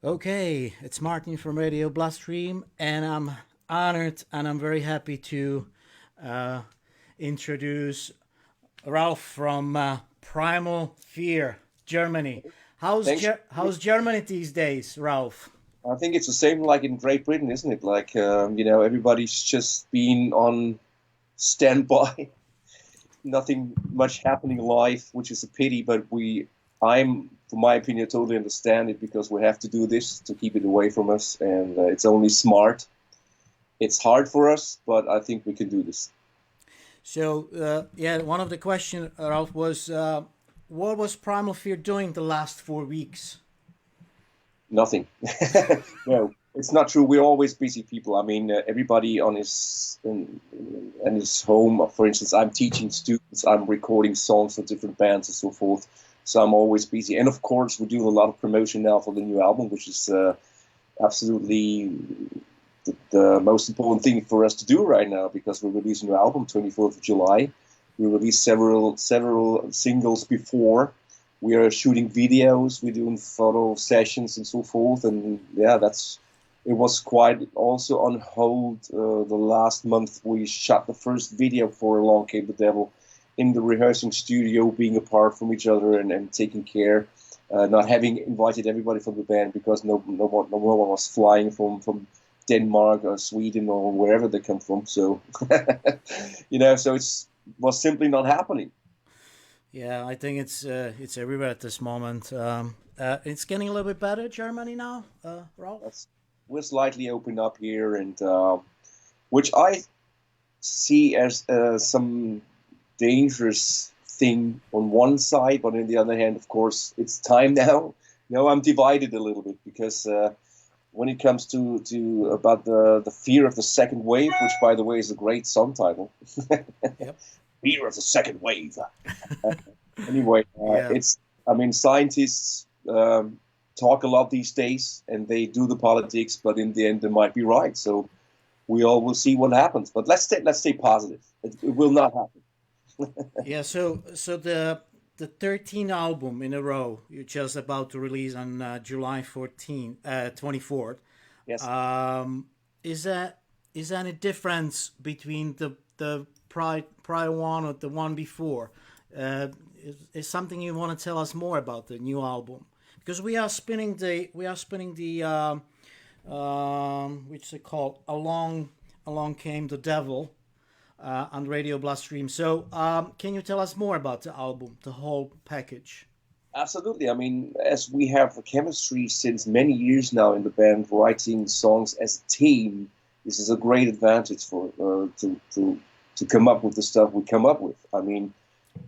Okay, it's Martin from Radio Bloodstream, and I'm honored and I'm very happy to uh, introduce Ralf from Primal Fear, Germany. Thanks. How's Germany these days, Ralf? I think it's the same like in Great Britain, isn't it? Like, everybody's just been on standby. Nothing much happening live, which is a pity, but for my opinion, totally understand it because we have to do this to keep it away from us, and it's only smart. It's hard for us, but I think we can do this. So, yeah, one of the questions, Ralf, was what was Primal Fear doing the last 4 weeks? Nothing. No, it's not true. We're always busy people. I mean, everybody on his home. For instance, I'm teaching students. I'm recording songs for different bands and so forth. So I'm always busy. And of course, we're doing a lot of promotion now for the new album, which is absolutely the most important thing for us to do right now because we're releasing a new album 24th of July. We released several singles before. We are shooting videos, we're doing photo sessions and so forth, and yeah, it was quite also on hold. The last month we shot the first video for Along Came the Devil in the rehearsing studio, being apart from each other and taking care, not having invited everybody from the band because no one was flying from Denmark or Sweden or wherever they come from. So so it was simply not happening. Yeah, I think it's everywhere at this moment. It's getting a little bit better, Germany now, Ralf. That's, we're slightly opened up here, and which I see as some dangerous thing on one side, but on the other hand, of course, it's time now. I'm divided a little bit because when it comes to about the fear of the second wave, which by the way is a great song title, Yep. fear of the second wave. Uh, anyway, Yeah. it's I mean scientists talk a lot these days, and they do the politics, but in the end, they might be right. So we all will see what happens. But let's stay positive. It will not happen. Yeah, so the 13th album in a row you're just about to release on July 14th, 24th. Yes, Um, is that is there any difference between the prior one or the one before? Is something you want to tell us more about the new album? Because we are spinning the which they call Along Came the Devil on Radio Bloodstream. So, can you tell us more about the album, the whole package? absolutely. I mean, as we have a chemistry since many years now in the band, writing songs as a team, this is a great advantage for to come up with the stuff we come up with. I mean,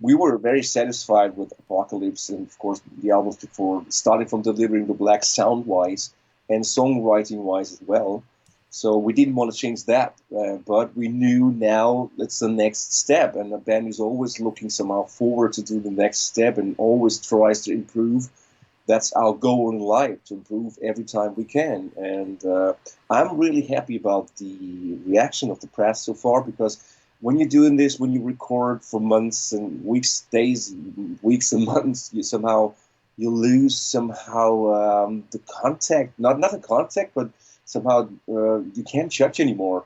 we were very satisfied with Apocalypse and, of course, the albums before, starting from Delivering the Black sound wise and songwriting wise as well. So we didn't want to change that, but we knew now it's the next step, and the band is always looking somehow forward to do the next step and always tries to improve. That's our goal in life, to improve every time we can. And I'm really happy about the reaction of the press so far because when you're doing this, when you record for months and weeks, days, weeks and months, you lose somehow the contact, not the contact, but somehow you can't judge anymore.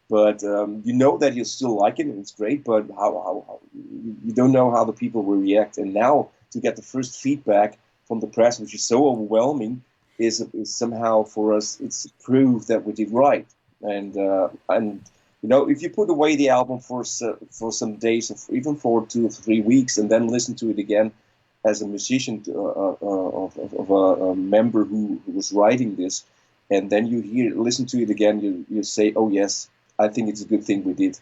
But you know that you still like it and it's great, but how you don't know how the people will react. And now to get the first feedback from the press, which is so overwhelming, is somehow for us it's proof that we did right. And if you put away the album for some days, or even for 2 or 3 weeks, and then listen to it again as a musician of a member who was writing this, and then listen to it again, you say, oh yes, I think it's a good thing we did.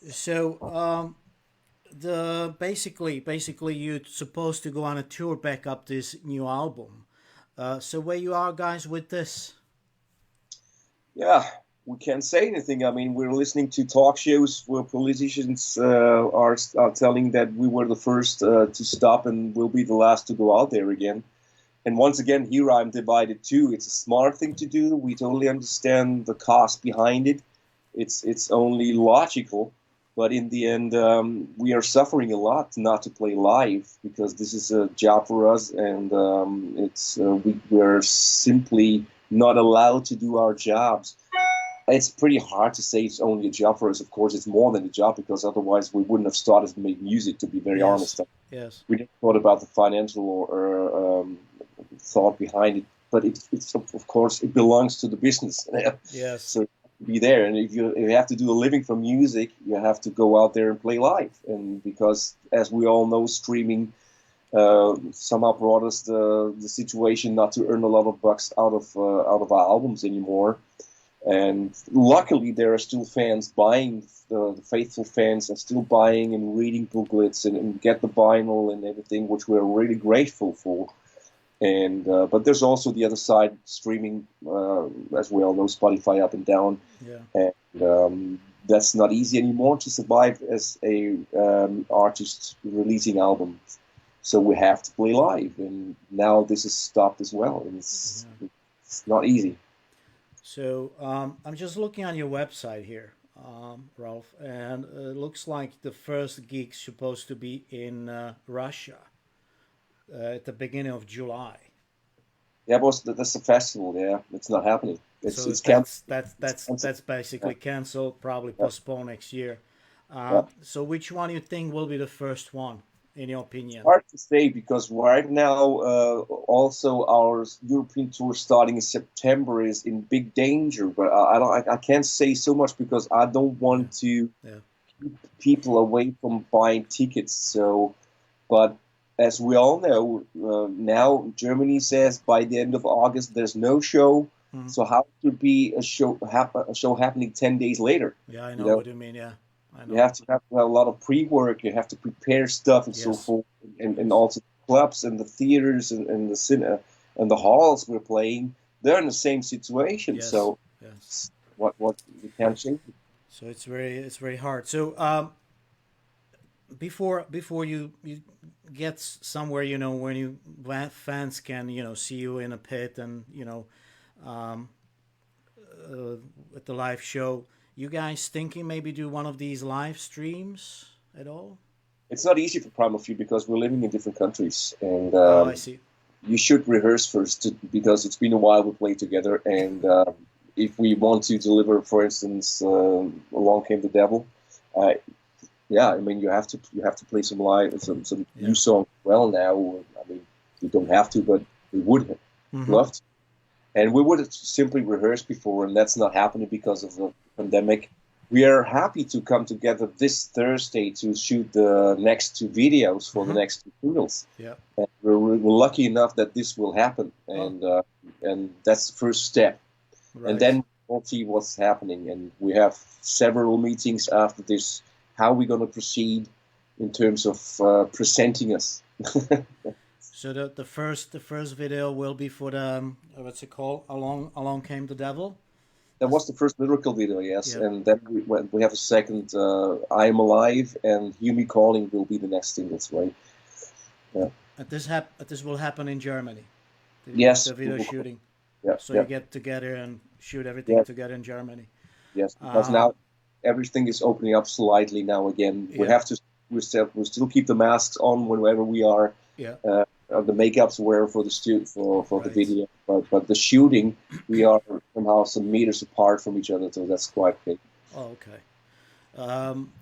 So, the basically you're supposed to go on a tour back up this new album. So where you are, guys, with this? Yeah, we can't say anything. I mean, we're listening to talk shows where politicians are telling that we were the first to stop and we'll be the last to go out there again. And once again, here I'm divided too. It's a smart thing to do. We totally understand the cost behind it. It's only logical. But in the end, we are suffering a lot not to play live because this is a job for us, and we're simply not allowed to do our jobs. It's pretty hard to say it's only a job for us. Of course, it's more than a job because otherwise we wouldn't have started to make music, to be very honest. Yes. We didn't thought about the financial or thought behind it, but it's of course it belongs to the business. Yes. So be there, and if you have to do a living from music, you have to go out there and play live. And because, as we all know, streaming somehow brought us the situation not to earn a lot of bucks out of our albums anymore. And luckily, there are still fans buying. The faithful fans are still buying and reading booklets and get the vinyl and everything, which we're really grateful for. And but there's also the other side, streaming, as we all know, Spotify up and down. Yeah. And that's not easy anymore to survive as a artist releasing albums. So we have to play live, and now this is stopped as well. And it's not easy. So I'm just looking on your website here, Ralf, and it looks like the first gig's supposed to be in Russia at the beginning of July. Yeah, but that's a festival. Yeah, it's not happening. So It's canceled. that's basically cancelled. Probably Yeah. postponed next year. Yeah. So which one you think will be the first one, in your opinion? Hard to say because right now, also our European tour starting in September is in big danger. But I can't say so much because I don't want to keep people away from buying tickets. So, but as we all know, now Germany says by the end of August there's no show. Mhm. So how could be a show happening 10 days later? Yeah, I know what you mean. Yeah, I know. You have to have a lot of pre-work. You have to prepare stuff and so Yes. forth, and also the clubs and the theaters and the cinema and the halls we're playing. They're in the same situation. Yes. So Yes. what you can't change it. So it's very hard. So before you get somewhere, when fans can see you in a pit and at the live show, you guys thinking maybe do one of these live streams at all? It's not easy for Primal Fear because we're living in different countries, and I see. you should rehearse first because it's been a while we played together. And if we want to deliver, for instance, Along Came the Devil, yeah, I mean you have to play some live, some new song well now. I mean you don't have to, but we would love to. And we would have simply rehearsed before, and that's not happening because of the pandemic. We are happy to come together this Thursday to shoot the next two videos for the next two singles. Yeah. And we're lucky enough that this will happen, and that's the first step. Right. And then we'll see what's happening. And we have several meetings after this, how we're going to proceed in terms of presenting us. So the first video will be for the what's it called? Along Came the Devil. That was the first lyrical video, yes. Yeah. And then we have a second, I Am Alive, and Hear Me Calling will be the next singles, right? Yeah. This will happen in Germany. Yes. The video shooting. Yeah. So you get together and shoot everything together in Germany. Yes, because now everything is opening up slightly now again. We have to. We still keep the masks on whenever we are. Yeah. The makeup's wear for the video, but the shooting, we are somehow some meters apart from each other, so that's quite big. Oh, okay.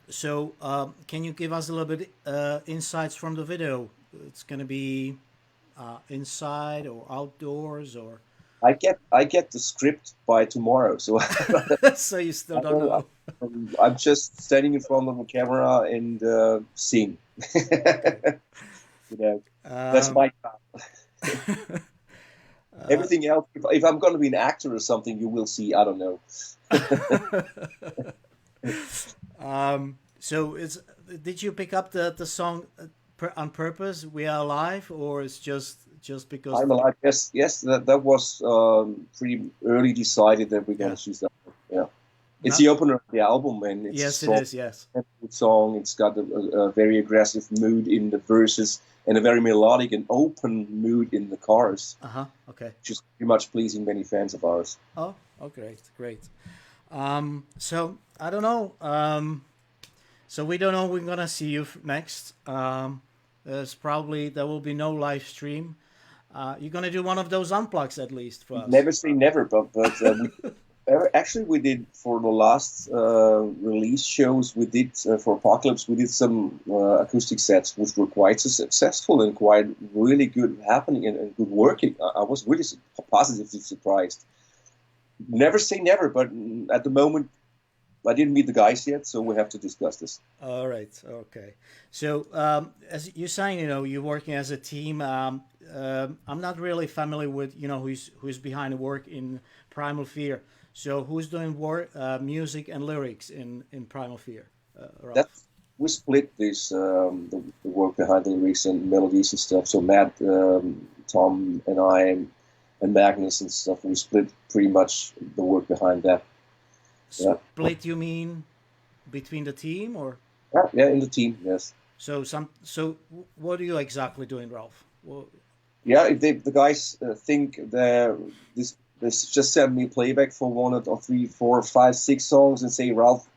So can you give us a little bit insights from the video? It's going to be inside or outdoors, or I get the script by tomorrow, so so you still don't know. I'm just standing in front of a camera and sing. That's my job. Everything else, if I'm going to be an actor or something, you will see. I don't know. So did you pick up the song on purpose? We Are Alive, or it's just because I'm Alive? Yes. That was pretty early decided that we're going to choose that one. Yeah. It's the opener of the album, and it's yes, it is. Yes, a good song. It's got a very aggressive mood in the verses and a very melodic and open mood in the chorus. Okay. Which is pretty much pleasing many fans of ours. Oh, great. So I don't know. So we don't know when we're gonna see you next. There's probably there will be no live stream. You're gonna do one of those unplugs at least for us. Never say never, but actually we did for the last release shows we did for Apocalypse we did some acoustic sets which were quite successful and quite really good happening and good working. I was really positively surprised. Never say never, but at the moment I didn't meet the guys yet, so we have to discuss this. All right. Okay. So, as you're saying, you're working as a team. I'm not really familiar with, who's behind the work in Primal Fear. So, who's doing work, music and lyrics in Primal Fear? That Ralph. we split this the work behind the lyrics and melodies and stuff. So Matt, Tom, and I, and Magnus and stuff. We split pretty much the work behind that. Yeah, Split, you mean between the team, or yeah, in the team, yes. so what are you exactly doing, Ralph? Well, Yeah, if the guys think this just send me playback for one or three, four, five, six songs and say, Ralph,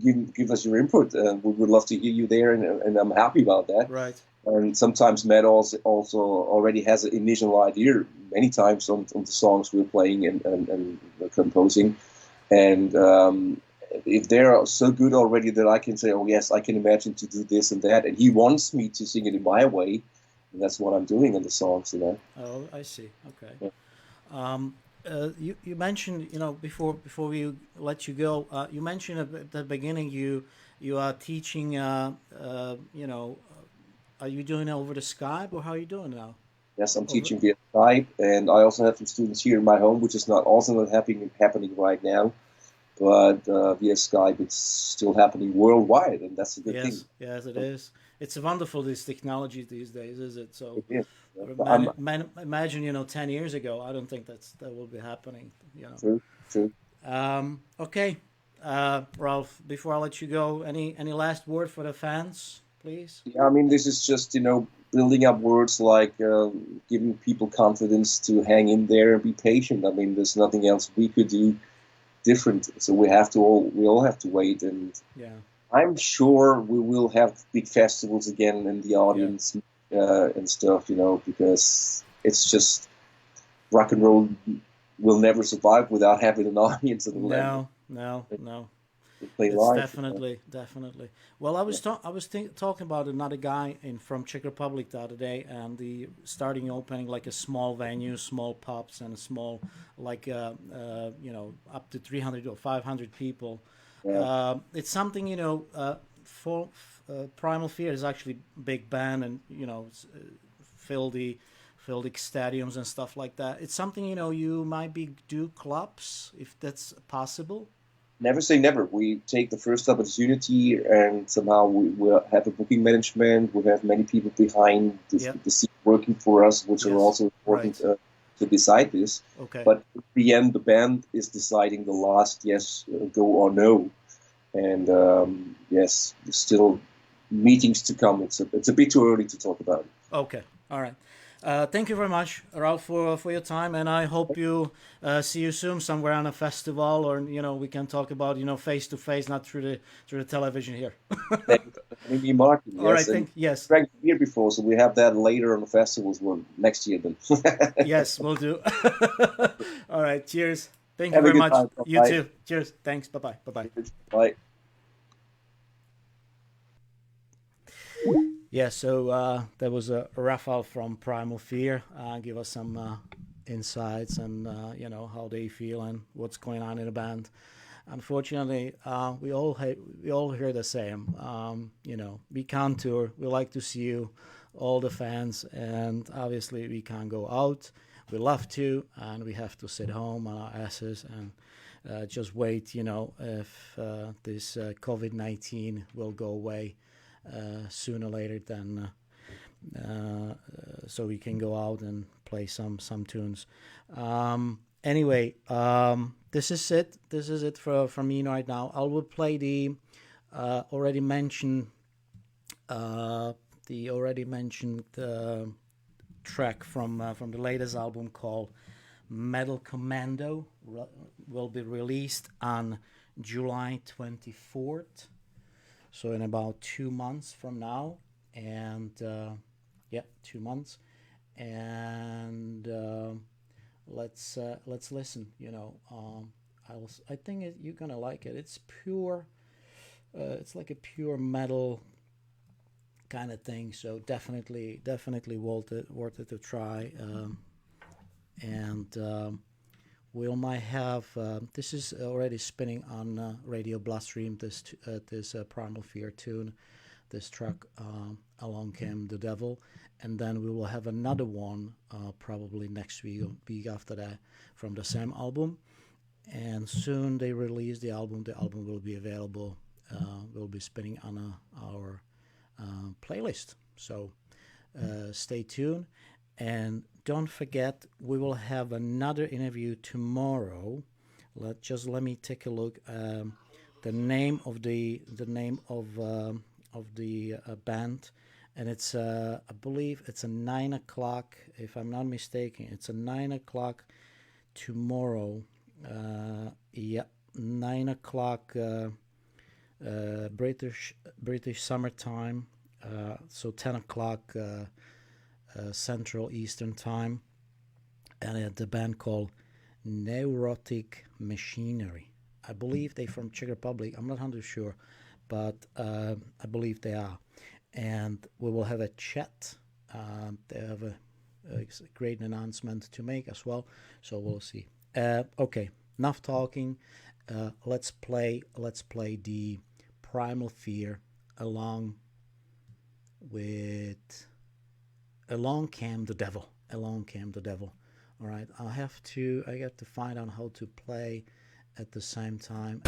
give us your input. We would love to hear you there, and I'm happy about that. right. And sometimes Matt also already has an initial idea many times on the songs we're playing and composing. And if they're so good already that I can say, oh yes, I can imagine to do this and that, and he wants me to sing it in my way, and that's what I'm doing in the songs. Oh, I see. Okay. Yeah. You mentioned, before we let you go, you mentioned at the beginning you are teaching. Are you doing it over the Skype, or how are you doing now? Yes, I'm Over. teaching via Skype, and I also have some students here in my home, which is not happening right now, but via Skype it's still happening worldwide, and that's a good thing. Yes, yes, it is. It's wonderful, this technology these days, is it? It So, is. I'm imagine, 10 years ago, I don't think that will be happening. true, true. Okay, Ralph. Before I let you go, any last word for the fans, please? Yeah, I mean, this is just building up words like giving people confidence to hang in there and be patient. I mean, there's nothing else we could do different. So we all have to wait, and Yeah, I'm sure we will have big festivals again in the yeah. audience and stuff. Because it's just rock and roll will never survive without having an audience and No, no, no. play It's live. definitely. Well, I was talking about another guy in from Czech Republic the other day, and the starting opening like a small venue, small pubs, and a small like up to 300 or 500 people. Yeah. It's something for Primal Fear is actually big band, and fill the fill the stadiums and stuff like that. It's something you might be do clubs if that's possible. Never say never. We take the first opportunity, and somehow we will have a booking management. We have many people behind Yep. the scene working for us, which are Yes. also important Right. to decide this. Okay. But in the end, the band is deciding the last yes, go or no. And yes, there's still meetings to come. It's a bit too early to talk about it. Okay. All right. Thank you very much, Ralph, for your time, and I hope you see you soon somewhere on a festival, or we can talk about face to face, not through the television here. Thanks. Maybe Martin, All yes, right. and Yes, drank beer before, so we have that later on the festivals one next year then. yes, we'll do. All right. Cheers. Thank you Have a very good much. time. You Bye. too. Cheers. Thanks. Bye bye. Bye bye. Bye. Yeah, so there was a Raphael from Primal Fear. Give us some insights and how they feel and what's going on in the band. Unfortunately, we all hear the same. We can't tour. We like to see you, all the fans, and obviously we can't go out. We love to, and we have to sit home on our asses and just wait. If this COVID-19 will go away sooner or later than so we can go out and play some tunes. Anyway, this is it. This is it from me right now. I will play the already mentioned track from the latest album called Metal Commando. Will be released on July 24th. So in about 2 months from now, and yeah, 2 months, and let's listen. I think you're gonna like it. It's pure. It's like a pure metal kind of thing. So definitely worth it to try. And we might have this is already spinning on Radio Bloodstream. This Primal Fear tune, this track, Along Came the Devil, and then we will have another one probably next week or week after that from the same album. And soon they release the album. The album will be available. Will be spinning on our playlist. So stay tuned. And don't forget, we will have another interview tomorrow. Let me take a look. The name of the band, and it's I believe it's a 9 o'clock. If I'm not mistaken, it's a 9 o'clock tomorrow. Yeah, 9 o'clock British summertime. So 10 o'clock. Central Eastern Time, and the band called Neurotic Machinery. I believe they're from Czech Republic. I'm not 100% sure, but I believe they are. And we will have a chat. They have a great announcement to make as well, so we'll see. Okay, enough talking. Let's play the Primal Fear along Came the Devil. Along Came the Devil. All right, I have to find out how to play at the same time.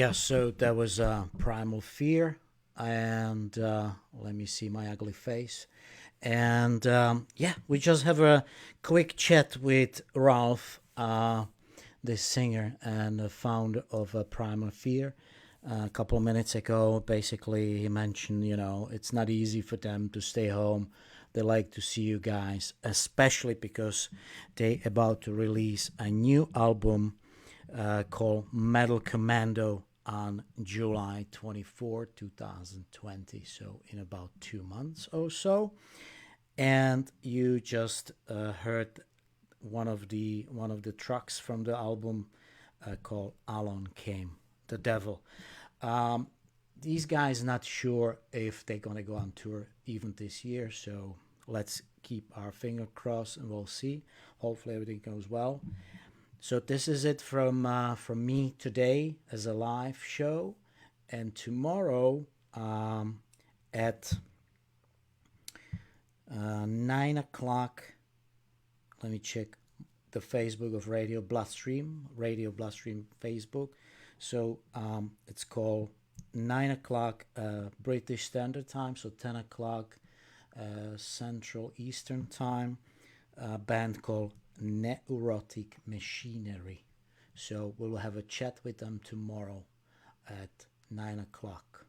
Yeah, so that was Primal Fear, and let me see my ugly face. And yeah, we just have a quick chat with Ralf, the singer and the founder of Primal Fear. A couple of minutes ago, basically, he mentioned, it's not easy for them to stay home. They like to see you guys, especially because they about to release a new album called Metal Commando on July 24, 2020. So in about 2 months or so. And you just heard one of the tracks from the album called Alon Came, the Devil. Um, these guys not sure if they're gonna go on tour even this year, so let's keep our finger crossed and we'll see. Hopefully everything goes well. So this is it from me today as a live show, and tomorrow at 9 o'clock. Let me check the Facebook of Radio Bloodstream Facebook. So it's called 9 o'clock British Standard Time, so 10 o'clock Central Eastern Time. A band called Neurotic Machinery. So we'll have a chat with them tomorrow at 9 o'clock.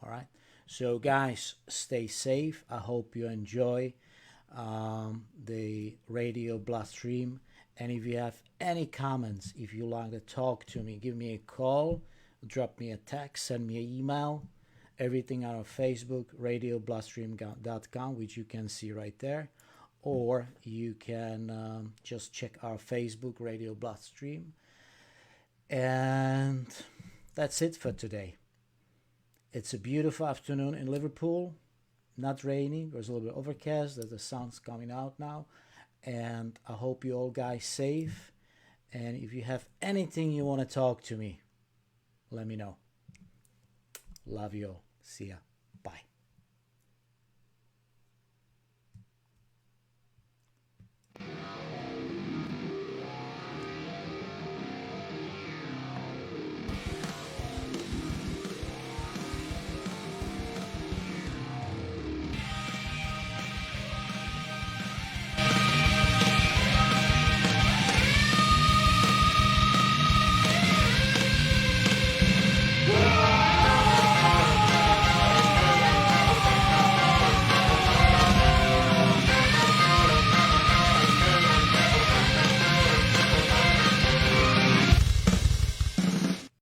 All right. So guys, stay safe. I hope you enjoy the Radio Bloodstream. And if you have any comments, if you like to talk to me, give me a call, drop me a text, send me an email. Everything on our Facebook, radiobloodstream.com, which you can see right there. Or you can just check our Facebook, Radio Bloodstream. And that's it for today. It's a beautiful afternoon in Liverpool. Not raining. There's a little bit overcast. The sun's coming out now. And I hope you all guys safe. And if you have anything you want to talk to me, let me know. Love you all. See ya. Bye.